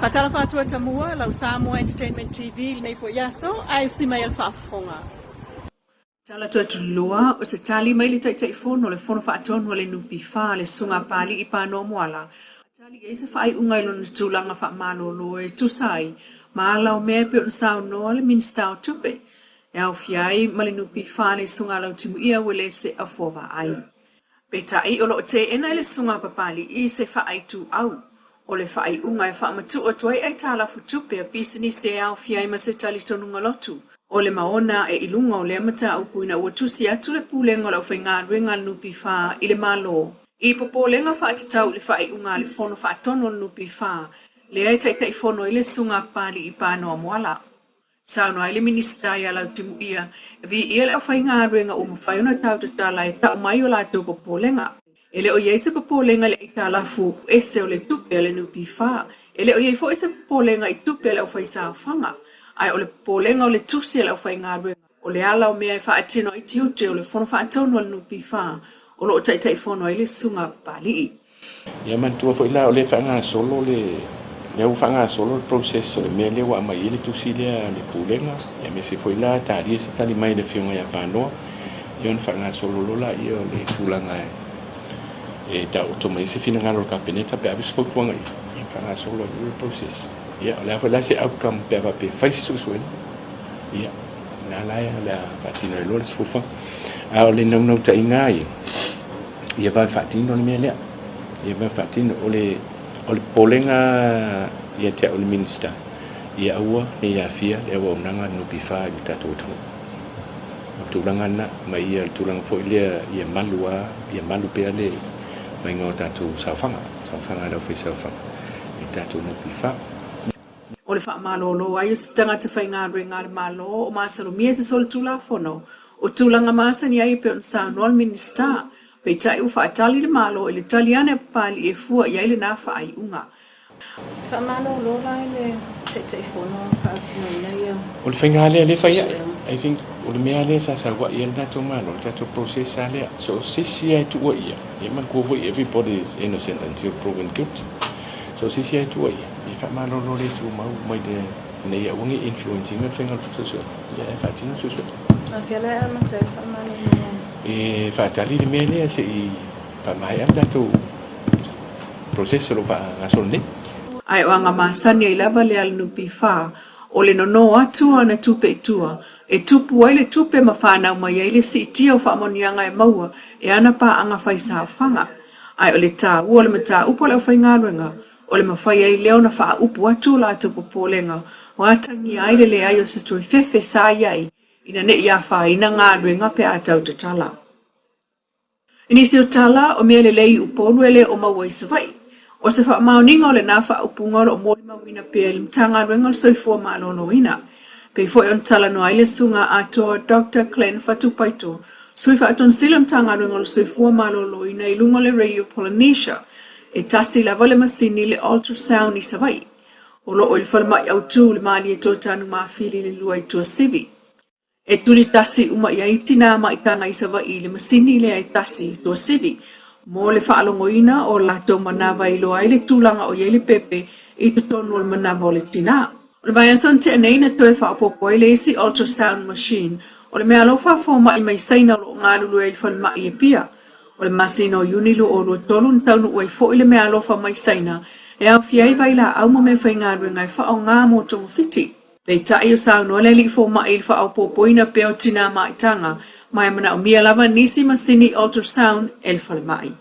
Fatala fatua Samoa, lau Samoa Entertainment TV, nei fo yaso, ai usima el whaafonga. Tala tua tulua, o se tali mai le taitai fono, le fono whaatonu le nupi wha, le sunga pali I pāno moala. Tali e se whaai ungai lona tūlanga wha malolo e tusai, maala o mea pe o nsao noa le minstao tupe. E au fiai, ma le nupi wha le sunga lau timu ia wele se afova ai. Pe tai o lo te ena le sunga papali I se whaai tu au. O le whaai unga e whaamatu o tuai ai tāla futupe a business te au fiai ma se tali tonunga lotu. O le maona e ilunga o le amata au puina ua tusi atu le pūlenga lau whainga ruenga nupi wha I le malo. I popolenga wha atatau le whaai unga le fono wha atono nupi wha. Le ai taitai fono I le sunga pali I pānoa moala. Sauno ai le minista ia lau timu ia. Vi ia le au whainga ruenga o mawhaiona tau tatala e tau mai o la tau popolenga. Ele o iei se popolenga le ita lafu ese o le tupe le nupi wha. Ele o iei fo ese popolenga I tupe le au whaisa whanga. Ai o le popolenga o le tusi le au whainga ruenga. O le ala o mea I wha atino I tiute o le fono wha atonu o le nupi wha. O lo o taitai fono ai le sunga pali. Ia mantua fo ila o le whainga solo le au whainga solo le process o le mea le wa mai le tusi le popolenga. Ia me se fo ila taari se tali mai le whiunga ia pānoa. Ia on whainga solo lola ia o le tūlanga e da o toma se fina ngalo ka peneta pe abis fo tuanga I whainga solo le process. Ia le afa la se outcome pe va pe fai su su ia na la la fatina lo le fufa a le no ta ingai ia va fatina le mele ia va fatina o le polenga ia te o le minister ia ua ia fia le wa nanga no pifa I ta toto tulanga na mai ia tulanga fo ia malu pe le mai ngota tu safanga da fi safanga I ta tu no pifa. O le wha malolo, ai o tanga te whainga ruenga le malo, o masaro mia se sol tula fono. O tulanga masa ni ai pe on sa nol minista. Pe tai u wha atali le malo, e le taliane pali e fua iai le na wha ai unga. Wha malolo lai le te fono, wha atino ia. O le whainga le whaia, I think, o le mea le sa wa ia le nato malo, tato process a lea. So sisi ai tu wa ia. Ia man kua everybody is innocent until proven guilty. So sisi ai tu wa ia. I wha malolo le tu mau mai de nei a ungi influencing le whainga le futusu. Ia e whaatino susu. A whiala e amata e wha malolo. E whaatali le mea lea se I wha mai am tato process lo wha ngasol ne. Ai o anga masani ai lava le al nupi wha. O le nono atua na tupe tua. E tupu ai le tupe ma whanau mai ai le si itia o whaamonianga e maua. E ana pa anga whaisa whanga. Ai o le tā ua le mata upo le whainga ruenga. O le mawhai ai leo na wha upu atu la atu popolenga. O atangi ai le ai o se tui fefe sa iai. Ina ne ia wha ina ngā ruenga pe atau te tala. Inisi o tala o mea le lei upolu ele o maua I savai. O se wha maoninga o le nā wha upunga o mōli mawina pe le mtanga ruenga o soifua malolo ina. Pe fo on tala no ai le sunga ato Dr. Glenn Fatupaito. Sui wha aton sila mtanga ruenga o soifua malolo ina I lunga le Radio Polynesia. E tasi lava le masini le ultrasound I savai. O lo o il falma au tu le mali e tōtanu mawhili le lua I tua sivi. E tuli tasi uma I aitina ma I kanga I savai le masini le ai tasi tua sivi. Mo le whaalongoina o lato manawa I lo ai le tūlanga o iei le pepe I tutonu o le manawa o le tina. O le mai asan te anei na toe whaapopo I le isi ultrasound machine. O le mea lo whaafoma I mai saina lo ngālulu e il falma I e pia. O le masino yunilu o rua tolu ntaunu ua I fo I le mea alofa mai saina e au fiai vai la au ma me whainga ruenga I wha o ngā mo tongu fiti. Pei tai o sao noa le li fo ma il wha au popoina pe o tina maitanga mai mana o mia lava nisi masini ultrasound el fale mai.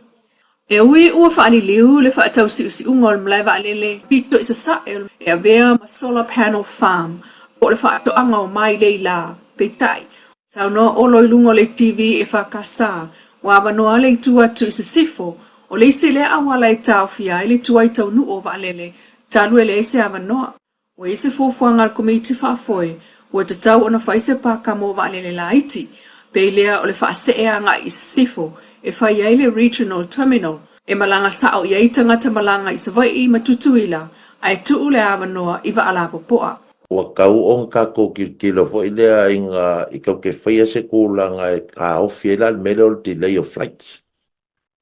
E ui ua wha ali liu le wha atau si usi ungol mlai wa alele pito isa sa e a vea ma solar panel farm o le wha ato anga o mai leila. Pei tai sao noa o loi lungo le TV e wha kasa Wa noa le tua tu se sifo o le se le awala I tau fia le tua I tau nu o valele talu ele se noa o ese fofuanga al komiti whaafoe o te tau ona whaise paka mo valele la iti pe lea o le whaase e anga I sifo e whai ai le regional terminal e malanga sao I tangata malanga I savai I matutuila ai tuu le noa I ala popoa. Ua kau o ka ko kilo fo ile inga I kau ke whaia se kūlanga e ka ofiela mele o delay of flights.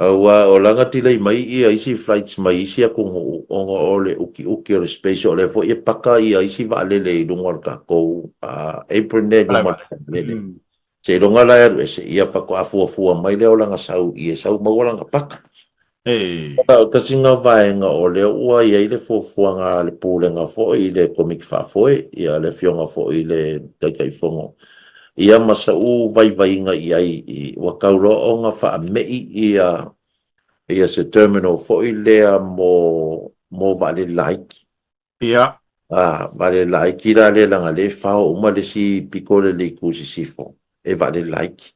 O langa tila mai ia isi flights mai isi ako onga ole uki o le space o le fo ia paka ia isi va lele i lunga ka ko April ne lunga lele. Se lunga la ia se ia fako afu mai le o langa sau ia sau mau langa paka. Ka singa vaenga o le ua ia i le fuafuanga le pūlenga fo i le comic whafoe ia le fionga fo i le kai fongo. Ia masa vai inga i wakaulo o nga wha mei ia se terminal fo i lea mo vale laiki. Ia. Vale laiki la le langa le whao uma le si pikole le kusi sifo. E vale laiki.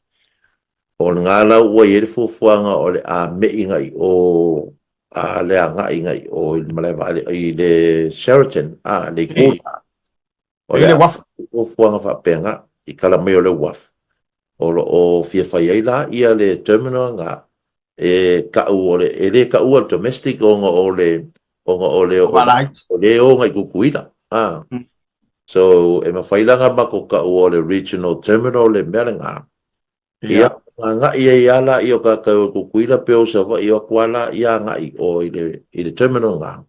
O ngala ua i le fuafuanga o le mei ngai o le anga ngai o i malai vale i le Sheraton le kula. O le fuafuanga wha penga i kala mai o le waf. O fia whai eila ia le terminal nga ka ua le ka ua domestic o le o le o ngai kukuina. So e mawhailanga mako ka ua le regional terminal le merenga. Ia nga ia ala i o ka kukuina peo sa wa i o kuala ia nga i o i le terminal nga.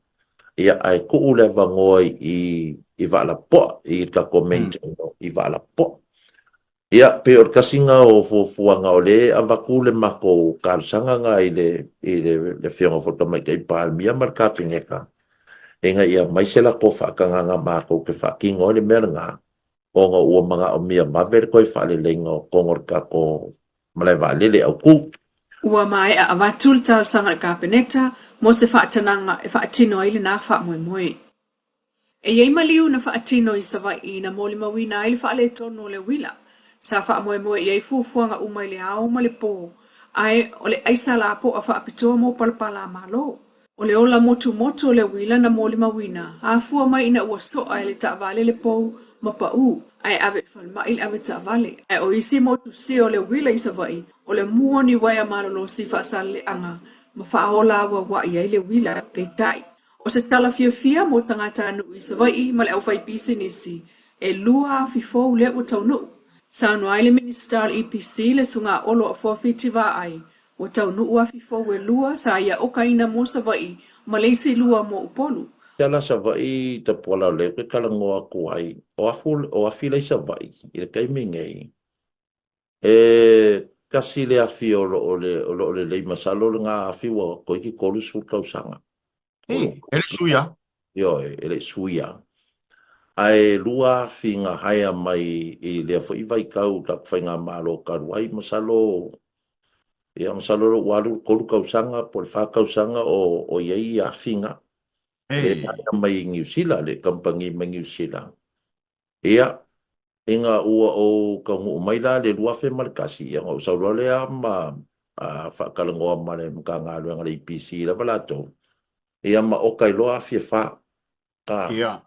Ia ai kuu le vangoi i wala po i ka komenti i wala po. Ia, pe o kasinga o fuanga o le avaku le mako karsanga nga i le whionga whota mai kai pāmia mar ka pingeka. E nga ia maisela ko whakanga nga mako ke whakingo le mera nga o nga ua mga o mia maver koi whale lenga o kongor ka ko malai wale le au ku. Ua mai a avatul tal sanga ka peneta mo se whaatananga e whaatino ile na wha moe moe. E iei maliu na whaatino i sawa i na moli mawina ile whaale tono le wila. Sa wha moe moe iei fufuanga umai le ao ma le po. Ai o le aisa la po a wha apitoa mo palapala malo. O le ola motu motu o le wila na moli mawina. A fua mai ina ua soa ele ta vale le po ma pa u. Ai ave whalma il ave ta vale. Ai o isi motu si o le wila i savai. O le mua ni waya malolo si wha sale anga. Ma wha aola wa iei le wila pe tai. O se tala fia mo tangata anu i savai ma le au fai pisi nisi. E lua fifo le o tau nu. Sa no ai le minister EPC le sunga olo a fuafiti wa ai. O tau nuu fifo we lua sa ia o kaina mo sa vai ma leisi lua mo upolu. Tala sa vai ta pola le ke kalangoa ku ai. O afila sa vai. I le kai mingei. Kasi le afi o le lei masalo le ngā afi wa koi ki kolu su kausanga. Ele suia. Yo, ele suia. Ai lua finga haya mai i le fo i vai kau ta whainga malo karuai masalo ia masalo lo walu kolu kausanga por fa kausanga o iei a finga le haya mai New Zealand le kampangi mai New Zealand ia inga ua o kangu mai la le lua fe markasi ia ngau saulo le ama fa kalangoa mane mga ngalo ang le IPC la balato ia ma okai loa fi fa ia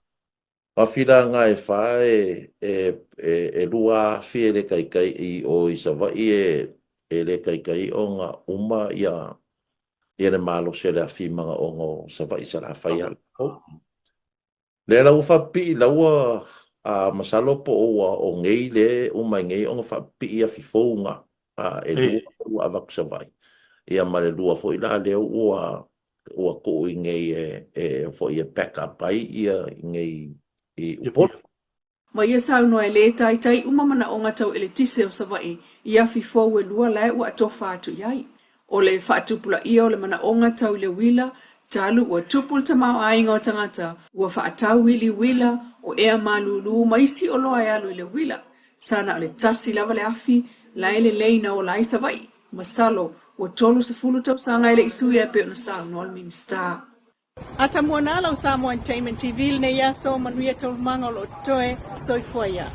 Afira nga e wha e lua fi le kai i o i sawa i le kai o nga uma ia le malo se le afi mga o ngo sawa i sa la whai al. Le la ufa pi la ua masalo po o ngei le uma ngei o nga wha pi i a fifo nga e lua avak sawai. Ia ma le lua fo i la leo ua ko i ngei fo i back up ai ia ngei Ma ia sau noa le tai umamana o ngatau ele tise o savai ia fifo we lua lai ua atofa atu iai. O le whaatupula ia o le mana o ngatau le wila, talu ua tupul tamau ainga o tangata, ua whaatau wila o ea malulu maisi o loa e alu i le wila. Sana o le tasi lava le afi, lai le leina o lai savai. Masalo, ua tolu se fulu tau sanga ele isui e peo na sau no al minister. Ata mwana la Samoa Entertainment TV ne yaso manuia tolmanga lo toe soifoia.